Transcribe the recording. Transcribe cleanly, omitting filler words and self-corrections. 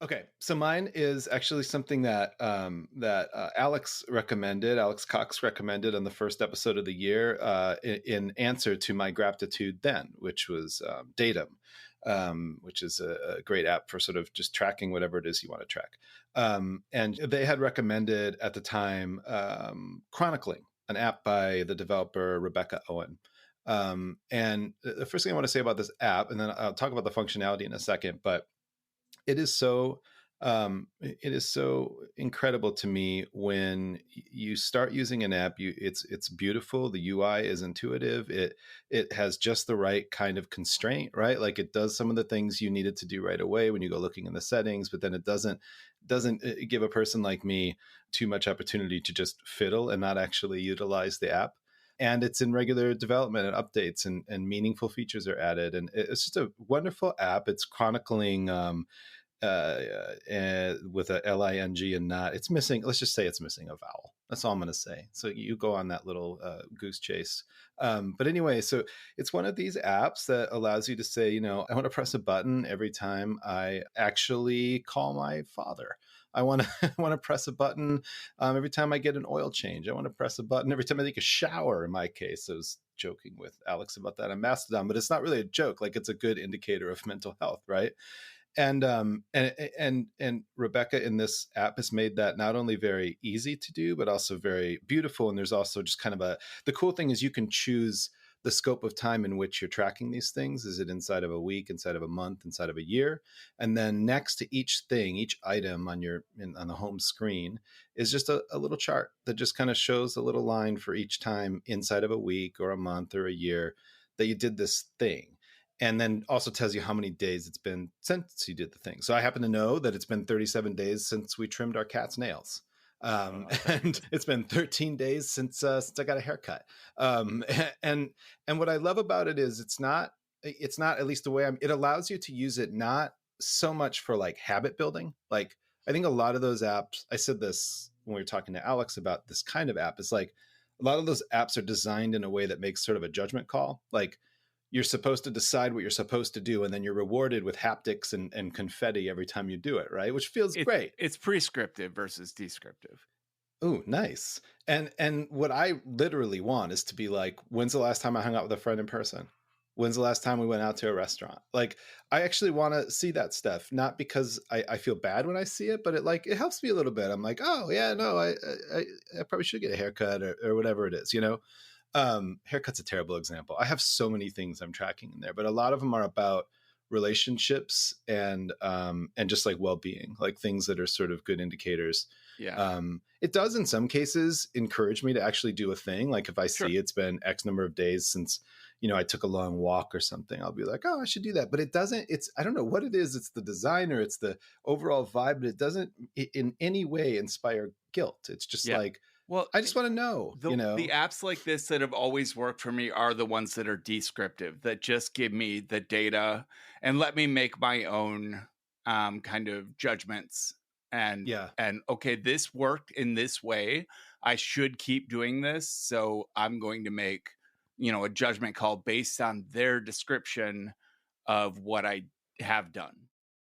Okay, so mine is actually something that Alex Cox recommended on the first episode of the year in answer to my gratitude then, which was Datum, which is a great app for sort of just tracking whatever it is you want to track. And they had recommended at the time Chronicling, an app by the developer Rebecca Owen. And the first thing I want to say about this app, and then I'll talk about the functionality in a second, but it is so it is so incredible to me when you start using an app. It's beautiful. The UI is intuitive. It has just the right kind of constraint, right? Like it does some of the things you need it to do right away when you go looking in the settings, but then it doesn't give a person like me too much opportunity to just fiddle and not actually utilize the app. And it's in regular development and updates, and meaningful features are added. And it's just a wonderful app. It's chronicling with a Ling and not. It's missing. Let's just say it's missing a vowel. That's all I'm going to say. So you go on that little goose chase. But anyway, so it's one of these apps that allows you to say, I want to press a button every time I actually call my father. I want to I want to press a button every time I get an oil change. I want to press a button every time I take a shower. In my case, I was joking with Alex about that on Mastodon, but it's not really a joke. Like it's a good indicator of mental health, right? And Rebecca in this app has made that not only very easy to do, but also very beautiful. And there's also just kind of the cool thing is you can choose the scope of time in which you're tracking these things. Is it inside of a week, inside of a month, inside of a year? And then next to each thing, each item on on the home screen is just a little chart that just kind of shows a little line for each time inside of a week or a month or a year that you did this thing. And then also tells you how many days it's been since you did the thing. So I happen to know that it's been 37 days since we trimmed our cat's nails. And it's been 13 days since I got a haircut. And what I love about it is it's not at least the way it allows you to use it, not so much for like habit building. Like I think a lot of those apps, I said this when we were talking to Alex about this kind of app, is like a lot of those apps are designed in a way that makes sort of a judgment call. Like you're supposed to decide what you're supposed to do, and then you're rewarded with haptics and confetti every time you do it, right? Which feels great. It's prescriptive versus descriptive. Oh, nice. And what I literally want is to be like, when's the last time I hung out with a friend in person? When's the last time we went out to a restaurant? Like, I actually want to see that stuff, not because I feel bad when I see it, but it helps me a little bit. I'm like, oh yeah, no, I probably should get a haircut or whatever it is, Haircut's a terrible example. I have so many things I'm tracking in there, but a lot of them are about relationships and just like well-being, like things that are sort of good indicators. Yeah. It does in some cases encourage me to actually do a thing. Like if I Sure. see it's been X number of days since, I took a long walk or something, I'll be like, oh, I should do that. But it doesn't, I don't know what it is. It's the design or it's the overall vibe, but it doesn't in any way inspire guilt. It's just like, well, I just want to know, the apps like this that have always worked for me are the ones that are descriptive, that just give me the data and let me make my own kind of judgments. And okay, this worked in this way. I should keep doing this. So I'm going to make, a judgment call based on their description of what I have done.